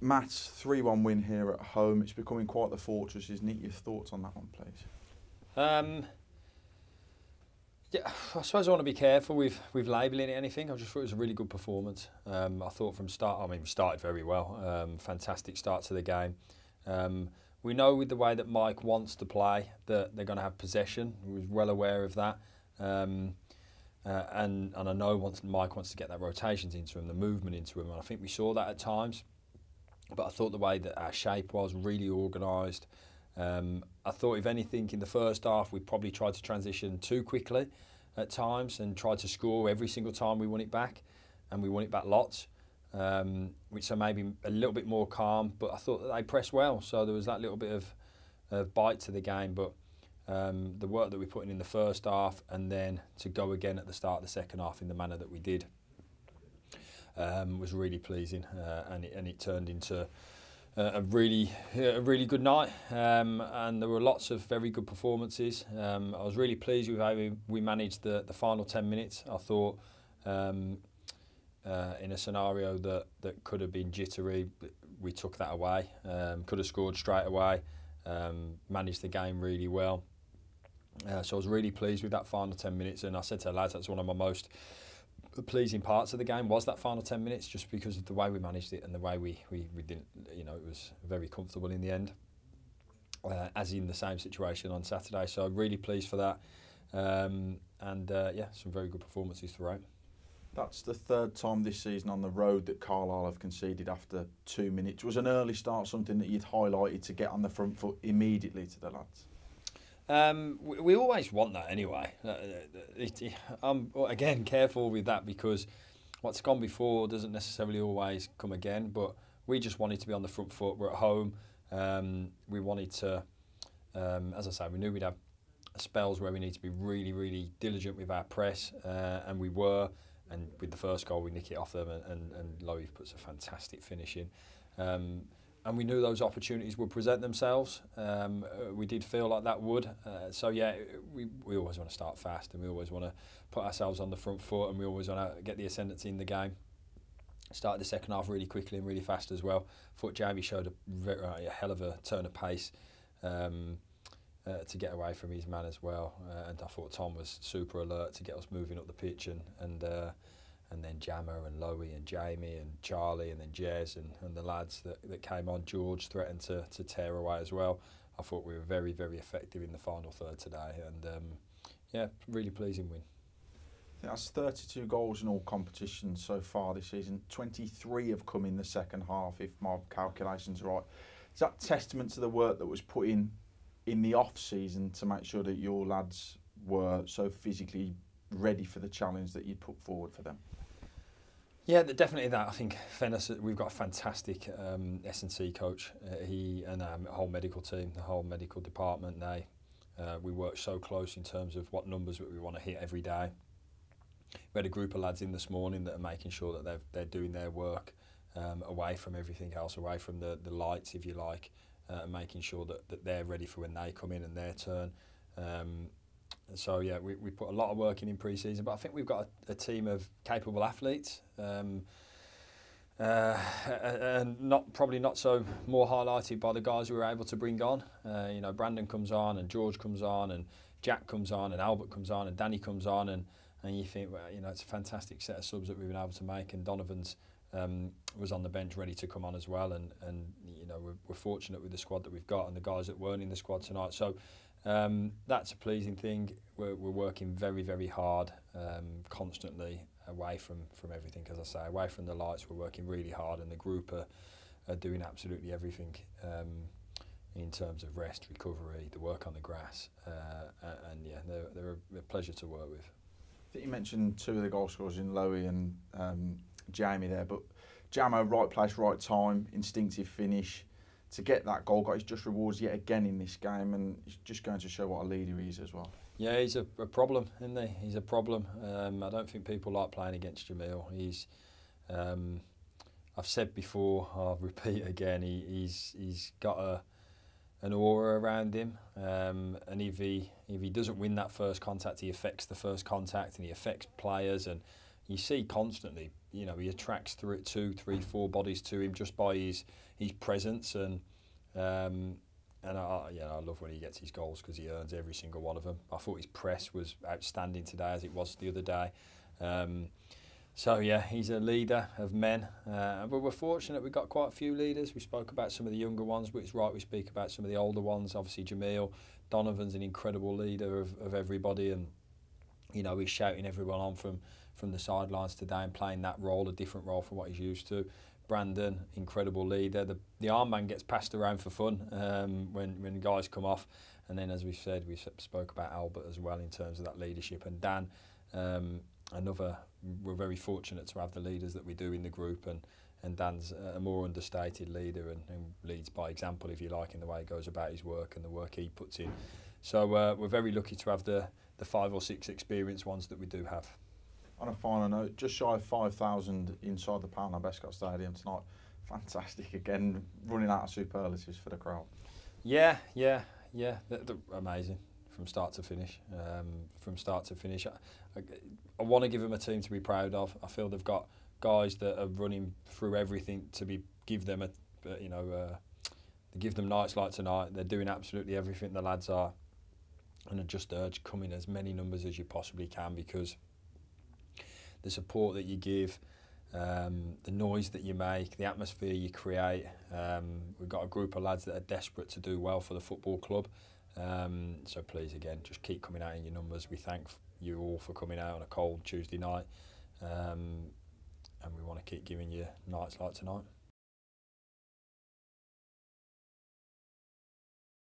Matt's 3-1 win here at home. It's becoming quite the fortress, isn't it? Your thoughts on that one, please? Yeah, I suppose I want to be careful with labelling it anything. I just thought it was a really good performance. I thought from start, I mean, we started very well. Fantastic start to the game. We know with the way that Mike wants to play that they're going to have possession. We were well aware of that. And I know Mike wants to get that rotations into him, the movement into him, and I think we saw that at times. But I thought the way that our shape was really organised. I thought, if anything, in the first half we probably tried to transition too quickly at times and tried to score every single time we won it back, and we won it back lots. Which so maybe a little bit more calm, but I thought that they pressed well, so there was that little bit of bite to the game. But the work that we put in the first half, and then to go again at the start of the second half in the manner that we did, was really pleasing, and it turned into a really good night, and there were lots of very good performances. I was really pleased with how we managed the final 10 minutes. I thought in a scenario that could have been jittery, we took that away. Could have scored straight away. Managed the game really well. So I was really pleased with that final 10 minutes, and I said to the lads that's one of my most pleasing parts of the game, was that final 10 minutes, just because of the way we managed it and the way we didn't, you know, it was very comfortable in the end, as in the same situation on Saturday. So really pleased for that, yeah, some very good performances throughout. That's the third time this season on the road that Carlisle have conceded after 2 minutes. Was an early start something that you'd highlighted to get on the front foot immediately to the lads? We always want that anyway. I'm, again, careful with that, because what's gone before doesn't necessarily always come again, but we just wanted to be on the front foot. We're at home. We wanted to, as I say, we knew we'd have spells where we need to be really, really diligent with our press, and we were. And with the first goal, we nick it off them, and Lowy puts a fantastic finish in. And we knew those opportunities would present themselves. We did feel like that would. So yeah, we always want to start fast, and we always want to put ourselves on the front foot, and we always want to get the ascendancy in the game. Started the second half really quickly and really fast as well. Thought Jamie showed a hell of a turn of pace to get away from his man as well. And I thought Tom was super alert to get us moving up the pitch, and then Jammer and Lowy and Jamie and Charlie and then Jez and the lads that came on. George threatened to tear away as well. I thought we were very, very effective in the final third today, and yeah, really pleasing win. I think that's 32 goals in all competitions so far this season. 23 have come in the second half, if my calculations are right. Is that testament to the work that was put in the off-season to make sure that your lads were so physically ready for the challenge that you'd put forward for them? Yeah, definitely that. I think Fennis, we've got a fantastic S&C coach. He and the whole medical team, the whole medical department, we work so close in terms of what numbers we want to hit every day. We had a group of lads in this morning that are making sure that they're doing their work away from everything else, away from the lights, if you like, and making sure that they're ready for when they come in and their turn. So yeah, we put a lot of work in pre-season, but I think we've got a team of capable athletes, and probably not so more highlighted by the guys we were able to bring on. You know, Brandon comes on, and George comes on, and Jack comes on, and Albert comes on, and Danny comes on, and you think, well, you know, it's a fantastic set of subs that we've been able to make, and Donovan's was on the bench ready to come on as well, and you know, we're fortunate with the squad that we've got and the guys that weren't in the squad tonight. So that's a pleasing thing. We're working very, very hard, constantly away from everything, as I say, away from the lights. We're working really hard, and the group are doing absolutely everything in terms of rest, recovery, the work on the grass, and yeah, they're a pleasure to work with. I think you mentioned two of the goal scorers in Lowy and Jamie there, but Jammer, right place, right time, instinctive finish. To get that goal, got his just rewards yet again in this game, and he's just going to show what a leader he is as well. Yeah, he's a problem, isn't he? He's a problem. I don't think people like playing against Jamil. He's, I've said before, I'll repeat again, he's got an aura around him, and if he doesn't win that first contact, he affects the first contact, and he affects players, and you see constantly, you know, he attracts 2, 3, 4 bodies to him just by his presence, and I love when he gets his goals because he earns every single one of them. I thought his press was outstanding today, as it was the other day. So yeah, he's a leader of men, but we're fortunate we've got quite a few leaders. We spoke about some of the younger ones, but it's right we speak about some of the older ones. Obviously Jamil Donovan's an incredible leader of everybody, and you know, he's shouting everyone on from the sidelines today and playing that role, a different role from what he's used to. Brandon, incredible leader. The armband gets passed around for fun when guys come off, and then as we said, we spoke about Albert as well in terms of that leadership, and Dan. We're very fortunate to have the leaders that we do in the group, and Dan's a more understated leader and leads by example, if you like, in the way he goes about his work and the work he puts in. So we're very lucky to have the 5 or 6 experienced ones that we do have. On a final note, just shy of 5,000 inside the Pound Bescott Stadium tonight. Fantastic again, running out of superlatives for the crowd. Yeah, they're amazing from start to finish. I want to give them a team to be proud of. I feel they've got guys that are running through everything to give them give them nights like tonight. They're doing absolutely everything, the lads are, and I just urge come in as many numbers as you possibly can, because the support that you give, the noise that you make, the atmosphere you create. We've got a group of lads that are desperate to do well for the football club. So please, again, just keep coming out in your numbers. We thank you all for coming out on a cold Tuesday night, and we want to keep giving you nights like tonight.